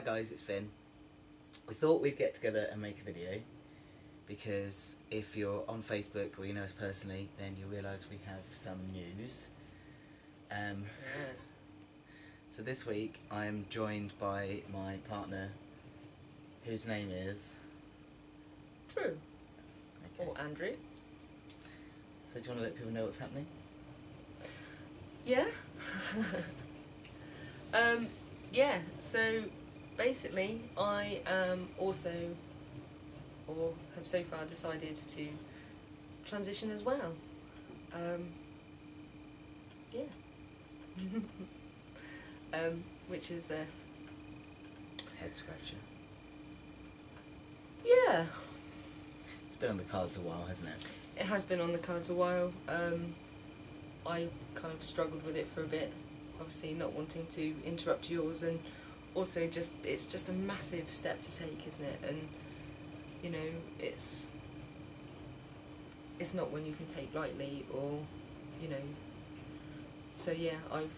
guys, it's Finn. We thought we'd get together and make a video because if you're on Facebook or you know us personally, then you'll realise we have some news. Yes. So this week I am joined by my partner, whose name is... True. Okay. Or Andrew. So do you want to let people know what's happening? Yeah. Yeah, so basically I am also, or have so far decided to transition as well. Yeah. Which is Head scratcher. yeah, It's been on the cards a while, hasn't it? it has been on the cards a while. I kind of struggled with it for a bit, obviously not wanting to interrupt yours, and also it's just a massive step to take, isn't it? And you know, it's not one you can take lightly, or you know. So yeah, I've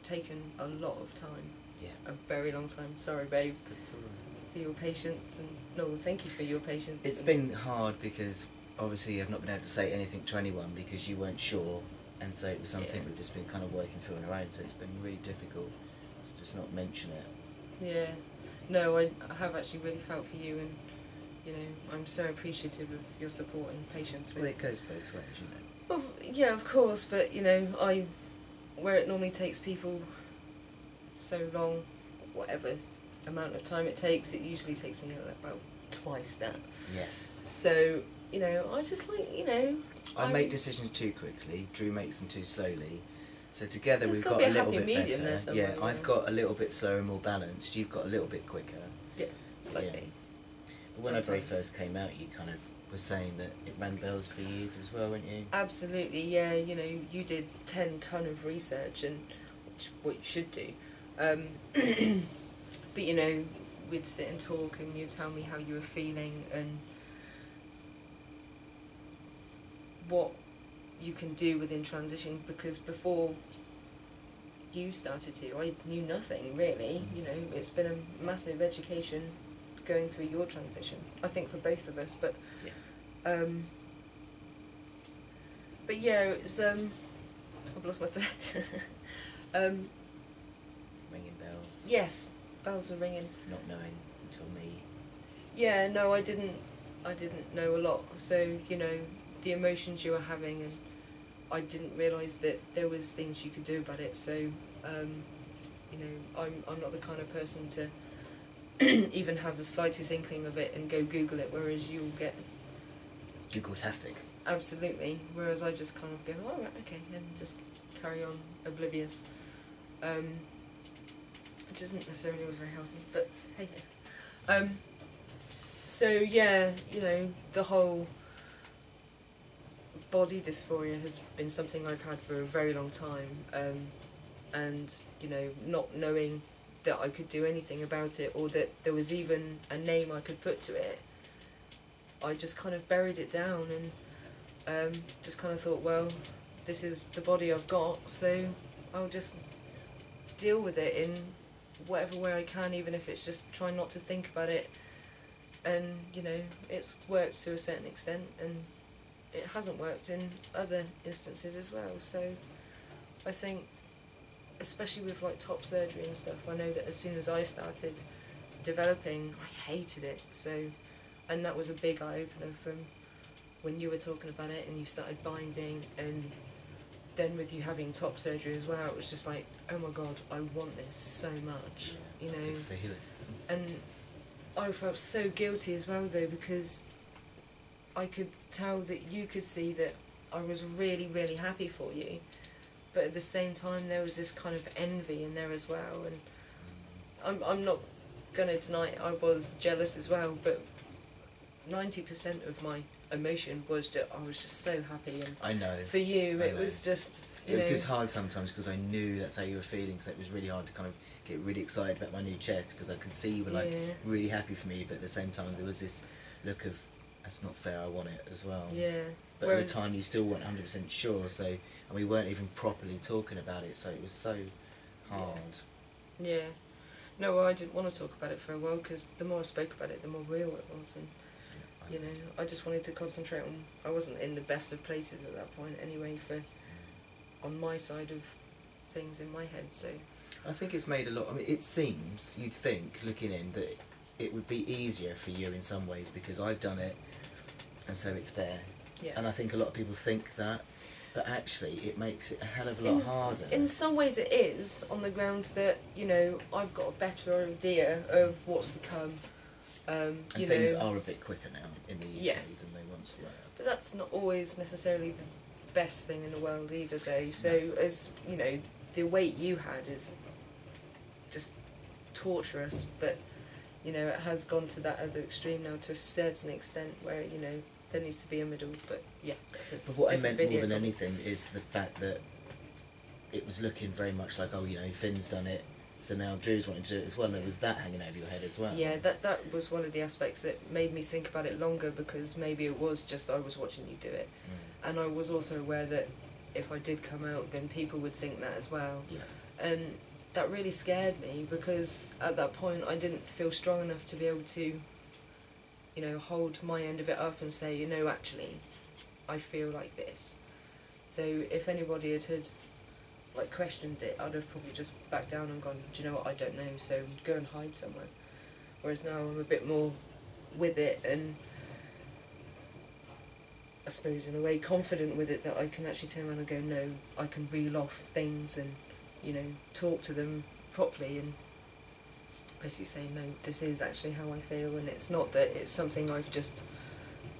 taken a lot of time. Yeah. A very long time. Sorry, babe. That's all right. For your patience, and no, thank you for your patience. It's been hard because obviously I've not been able to say anything to anyone because you weren't sure, and so it was something we've just been kind of working through on our own, so it's been really difficult to just not mention it. Yeah. No, I have actually really felt for you, and you know, I'm so appreciative of your support and patience with... Well, it goes both ways, you know. Well, yeah, of course, but you know, where it normally takes people so long, whatever amount of time it takes, it usually takes me about twice that. Yes. So, you know, I just like, you know... I make decisions too quickly, Drew makes them too slowly. So together There's we've gotta got be a little happy bit medium there better. somewhere, Yeah, I've got a little bit slower and more balanced, you've got a little bit quicker. Yeah, slightly. Yeah. But when I very Sometimes. first came out, you kind of were saying that it rang bells for you as well, weren't you? Absolutely, yeah. You know, you did 10 ton of research, and what you should do. But you know, we'd sit and talk, and you'd tell me how you were feeling and what you can do within transition. Because before you started to, I knew nothing really. You know, it's been a massive education going through your transition, I think, for both of us. But Yeah. But yeah, it's I've lost my thread. Ringing bells. Yes, bells were ringing. Not knowing until me. Yeah, no, I didn't know a lot. So you know, the emotions you were having, and I didn't realise that there was things you could do about it. So you know, I'm not the kind of person to even have the slightest inkling of it and go Google it, whereas you'll get... Google-tastic. Absolutely. Whereas I just kind of go, oh, right, okay, and just carry on oblivious. Which isn't necessarily always very healthy, but hey ho. So yeah, you know, the whole body dysphoria has been something I've had for a very long time, and you know, not knowing that I could do anything about it, or that there was even a name I could put to it, I just kind of buried it down, and just kind of thought, well, this is the body I've got, so I'll just deal with it in whatever way I can, even if it's just trying not to think about it. And you know, it's worked to a certain extent, and it hasn't worked in other instances as well. So I think, especially with like top surgery and stuff, I know that as soon as I started developing, I hated it. So, and that was a big eye-opener from when you were talking about it and you started binding, and then with you having top surgery as well, it was just like, oh my god, I want this so much, you know. I could feel it. And I felt so guilty as well though, because I could tell that you could see that I was really, really happy for you, but at the same time there was this kind of envy in there as well, and I'm not going to deny it, I was jealous as well, but 90% of my emotion was that I was just so happy, and I know. for you I it know. was just, It was just hard sometimes because I knew that's how you were feeling, so it was really hard to kind of get really excited about my new chest because I could see you were like really happy for me, but at the same time there was this look of, that's not fair, I want it as well. Yeah. But at the time you still weren't 100% sure, so, and we weren't even properly talking about it, so it was so hard. Yeah. No, well, I didn't want to talk about it for a while because the more I spoke about it, the more real it was, and you know, I just wanted to concentrate on. I wasn't in the best of places at that point anyway, on my side of things in my head. So I think it's made a lot. I mean, it seems you'd think looking in that it would be easier for you in some ways because I've done it, and so it's there. yeah. And I think a lot of people think that, but actually it makes it a hell of a lot harder. In some ways it is, on the grounds that, you know, I've got a better idea of what's to come. And things are a bit quicker now in the UK than they once were. But that's not always necessarily the best thing in the world either, though. So, as, you know, the weight you had is just torturous, but, you know, it has gone to that other extreme now to a certain extent where, you know, there needs to be a middle, but yeah. But what I meant more than anything is the fact that it was looking very much like, oh, you know, Finn's done it, so now Drew's wanting to do it as well, and there was that hanging over your head as well. Yeah, that was one of the aspects that made me think about it longer, because maybe it was just I was watching you do it, and I was also aware that if I did come out, then people would think that as well. Yeah. And that really scared me, because at that point I didn't feel strong enough to be able to, you know, hold my end of it up and say, you know, actually, I feel like this. So if anybody had like questioned it, I'd have probably just backed down and gone, do you know what, I don't know, so go and hide somewhere. Whereas now I'm a bit more with it, and I suppose in a way confident with it, that I can actually turn around and go, no, I can reel off things and, you know, talk to them properly and basically say, no, this is actually how I feel, and it's not that it's something I've just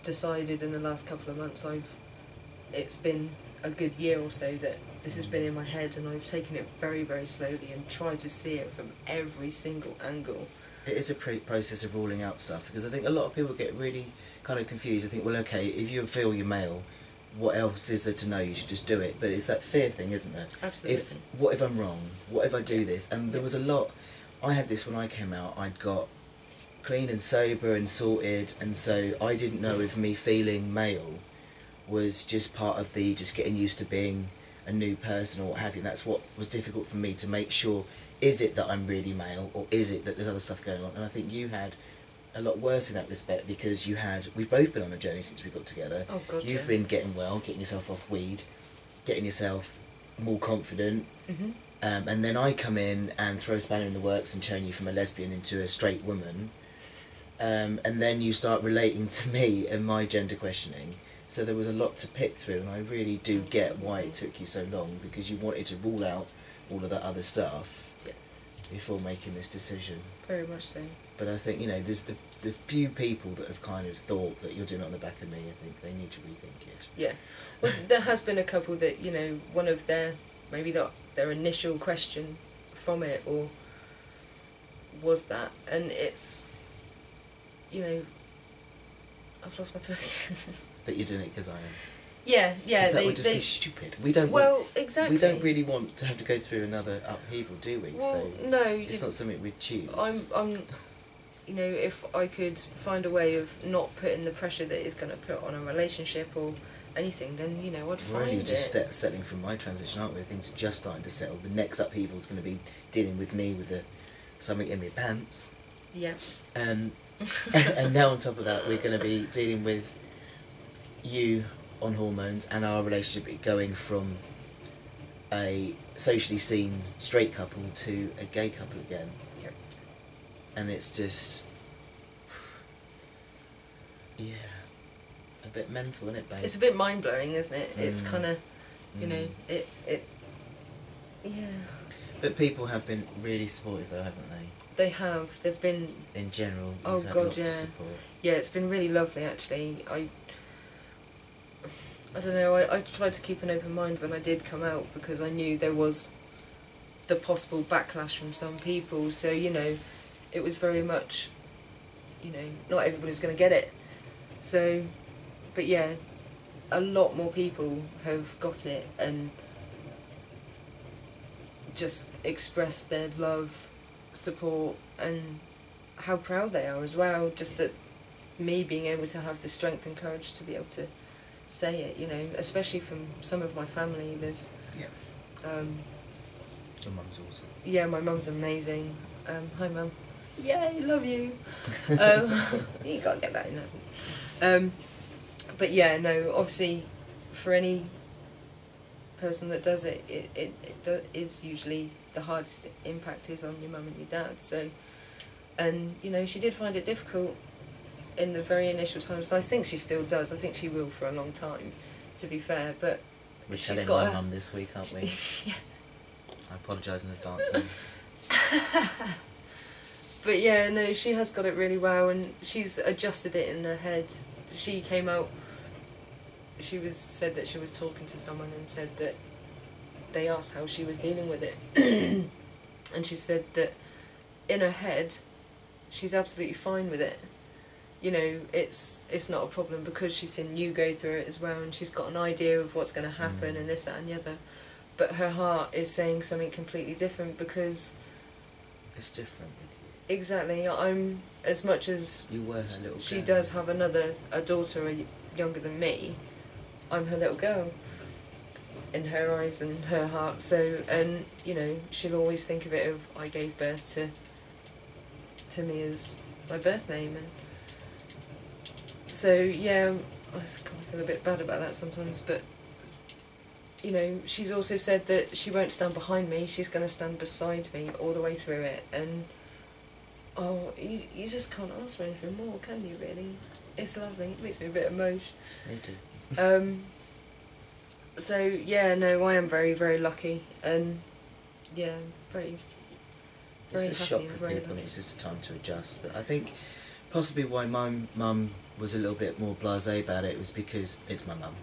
decided in the last couple of months. It's been a good year or so that this has been in my head, and I've taken it very, very slowly and tried to see it from every single angle. It is a process of ruling out stuff, because I think a lot of people get really kind of confused. I think, well, okay, if you feel you're male, what else is there to know? You should just do it. But it's that fear thing, isn't there? Absolutely. What if I'm wrong? What if I do this? And there was a lot. I had this when I came out. I'd got clean and sober and sorted, and so I didn't know if me feeling male was just part of the just getting used to being a new person or what have you. And that's what was difficult for me to make sure. Is it that I'm really male, or is it that there's other stuff going on? And I think you had a lot worse in that respect, because we've both been on a journey since we got together. Oh God, You've been getting well, getting yourself off weed, getting yourself more confident, and then I come in and throw a spanner in the works and turn you from a lesbian into a straight woman, and then you start relating to me and my gender questioning. So there was a lot to pick through, and I really do get why it took you so long, because you wanted to rule out all of that other stuff before making this decision. Very much so. But I think, you know, there's the few people that have kind of thought that you're doing it on the back of me. I think they need to rethink it. Yeah. Well, there has been a couple that, you know, one of maybe not their initial question from it, or was that, and it's, you know, I've lost my thread again. That you're doing it because I am. Yeah. Because that would just be stupid. We don't. Well, exactly. We don't really want to have to go through another upheaval, do we? Well, so no. It's not something we'd choose. I'm, you know, if I could find a way of not putting the pressure that it's going to put on a relationship or anything, then, you know, I'd find it. We're only just settling from my transition, aren't we? Things are just starting to settle. The next upheaval is going to be dealing with me with something in my pants. Yeah. And now on top of that, we're going to be dealing with you on hormones, and our relationship going from a socially seen straight couple to a gay couple again. Yep. And it's just, yeah, a bit mental, isn't it, babe? It's a bit mind-blowing, isn't it? It's kind of, you know, it, yeah. But people have been really supportive though, haven't they? They have. They've been... In general, oh you've had God, lots yeah. of support. Yeah, it's been really lovely, actually. I don't know, I tried to keep an open mind when I did come out, because I knew there was the possible backlash from some people, so, you know, it was very much, you know, not everybody's going to get it. So, but yeah, a lot more people have got it and just expressed their love, support, and how proud they are as well, just at me being able to have the strength and courage to be able to say it, you know, especially from some of my family. There's Your mum's awesome. Yeah, my mum's amazing. Hi mum. Yay, love you. You gotta get that in there. But yeah, no, obviously, for any person that does it, is usually the hardest impact is on your mum and your dad. So, and you know, she did find it difficult in the very initial times. I think she still does. I think she will for a long time, to be fair. But we're she's telling got my mum this week, aren't we? Yeah. I apologise in advance, Mum. But yeah, no, she has got it really well, and she's adjusted it in her head. She came out. Said that she was talking to someone and said that they asked how she was dealing with it, and she said that in her head, she's absolutely fine with it. You know, it's not a problem because she's seen you go through it as well, and she's got an idea of what's going to happen and this, that, and the other. But her heart is saying something completely different because it's different with you. Exactly. I'm as much as you were her little girl. She does have a daughter younger than me. I'm her little girl in her eyes and her heart. So, and you know, she'll always think of it of I gave birth to me as my birth name, and so yeah, I kind of feel a bit bad about that sometimes, but you know, she's also said that she won't stand behind me, she's going to stand beside me all the way through it, and oh, you just can't ask for anything more, can you really? It's lovely, it makes me a bit emotional. Me too. So yeah, no, I am very, very lucky, and yeah, very it's a happy shock and for very people, and lucky. it's just time to adjust. But I think possibly why my mum was a little bit more blasé about it was because it's my mum,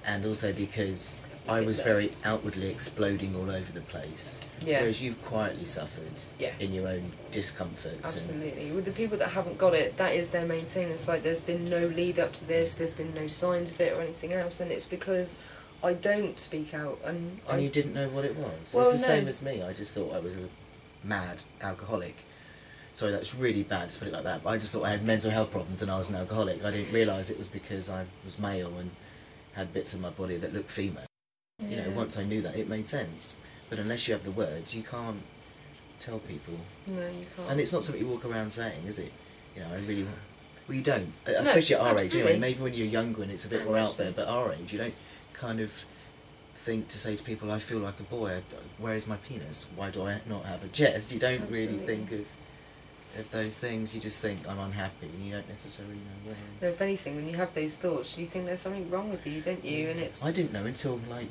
and also because I was very outwardly exploding all over the place, whereas you've quietly suffered in your own discomforts. Absolutely. With the people that haven't got it, that is their main thing. It's like there's been no lead up to this, there's been no signs of it or anything else, and it's because I don't speak out. And you didn't know what it was? Well, it was the same as me. I just thought I was a mad alcoholic. Sorry, that's really bad to put it like that, but I just thought I had mental health problems and I was an alcoholic. I didn't realise it was because I was male and had bits of my body that looked female. You know, once I knew that, it made sense. But unless you have the words, you can't tell people. No, you can't. And it's not something you walk around saying, is it? You know, I really want... Well, you don't. Especially at our age, anyway. Maybe when you're younger and it's a bit more out there, but our age, you don't kind of think to say to people, I feel like a boy, where is my penis? Why do I not have a chest? You don't really think of those things. You just think, I'm unhappy, and you don't necessarily know where. No, if anything, when you have those thoughts, you think there's something wrong with you, don't you? And it's... I didn't know until, like,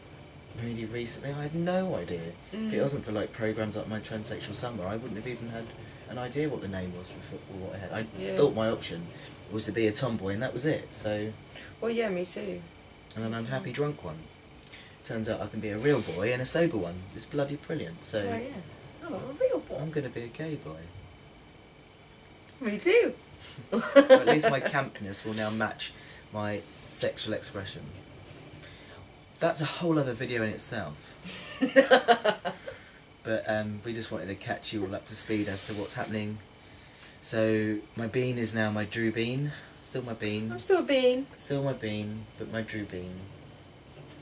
really recently. I had no idea. If it wasn't for, like, programmes like my Transsexual Summer, I wouldn't have even had an idea what the name was for what I had. I thought my option was to be a tomboy, and that was it, so... Well, yeah, me too. And an unhappy drunk one. Turns out I can be a real boy and a sober one. It's bloody brilliant, so... Well, yeah. I'm a real boy. I'm going to be a gay boy. Me too. At least my campness will now match my sexual expression. That's a whole other video in itself. But we just wanted to catch you all up to speed as to what's happening. So my bean is now my Drew Bean. Still my bean. I'm still a bean. Still my bean, but my Drew Bean.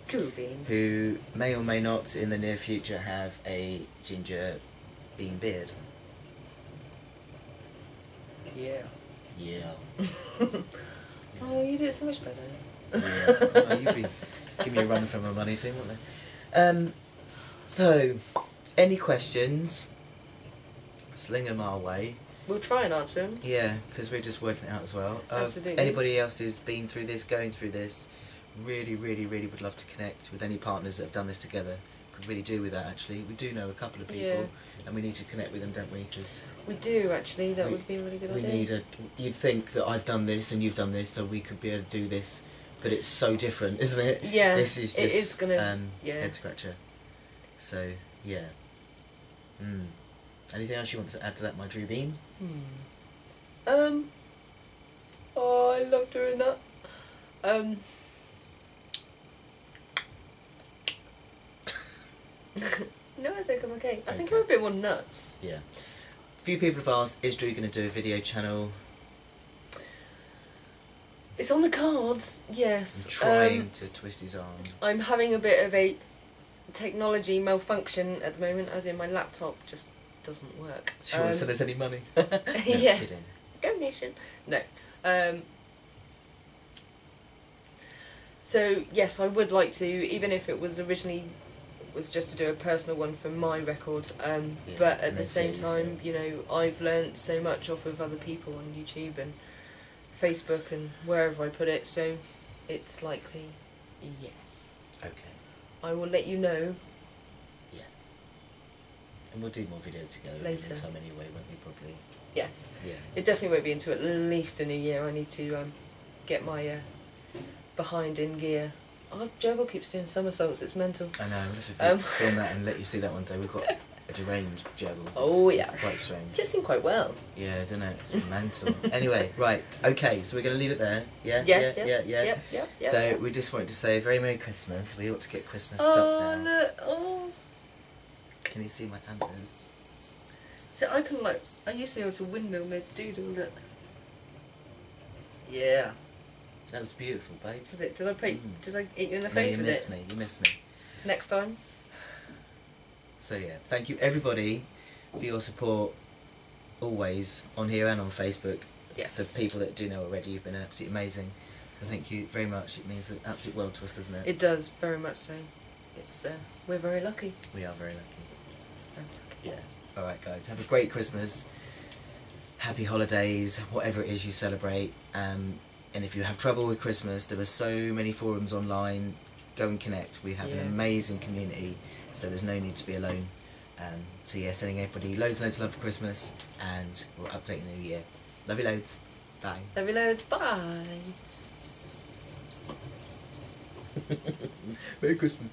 Drew Bean. Who may or may not in the near future have a ginger bean beard. Yeah. Yeah. Oh, you do it so much better. Yeah. Oh, you'd be give me a run for my money soon, wouldn't they? So, any questions? Sling them our way. We'll try and answer them. Yeah, because we're just working it out as well. Absolutely. Anybody else who's been through this, going through this, really, really, really would love to connect with any partners that have done this together. Could really do with that, actually. We do know a couple of people, and we need to connect with them, don't we? Cause we do, actually. That would be a really good idea. We need you'd think that I've done this and you've done this, so we could be able to do this, but it's so different, isn't it? Yeah, this is just it is gonna, head scratcher. So, yeah. Anything else you want to add to that, my Drew Bean? Oh, I love doing that. No, I think I'm okay. I think I'm a bit more nuts. Yeah. A few people have asked, is Drew going to do a video channel? It's on the cards, yes. I'm trying to twist his arm. I'm having a bit of a technology malfunction at the moment, as in my laptop just doesn't work. Sure, send us any money. Yeah. Kidding. Donation. No. So yes, I would like to, even if it was originally was just to do a personal one for my record. But at the same time, you know, I've learnt so much off of other people on YouTube and Facebook and wherever I put it. So it's likely yes. Okay. I will let you know. Yes. And we'll do more videos together Later. Time anyway, won't we? Probably. Yeah. Yeah. It definitely won't be until at least a new year. I need to get my behind in gear. Oh, Gerbil keeps doing somersaults. It's mental. I know. We'll have to film that and let you see that one day. We've got a deranged gerbil. Oh yeah. It's quite strange. Fits in quite well. Yeah, I don't know. It's mental. Anyway, right. Okay, so we're going to leave it there. Yeah. Yes. Yeah. Yes. Yeah. Yeah. Yep. So we just wanted to say a very Merry Christmas. We ought to get Christmas stuff now. Look. Oh. Can you see my antlers? So I can like. I used to be able to windmill mid doodle. Look. Yeah. That was beautiful, babe. Was it? Did I eat you in the No, face you with missed it? me. You missed me. Next time. So yeah, thank you everybody for your support always on here and on Facebook. Yes. For people that do know already, you've been absolutely amazing. So thank you very much. It means the absolute world to us, doesn't it? It does, very much so. It's we're very lucky. We are very lucky. Very lucky. Yeah. Alright guys, have a great Christmas. Happy holidays, whatever it is you celebrate. And if you have trouble with Christmas, there are so many forums online. Go and connect. We have an amazing community, so there's no need to be alone. So yeah, sending everybody loads and loads of love for Christmas, and we'll update in the new year. Love you loads. Bye. Love you loads. Bye. Merry Christmas.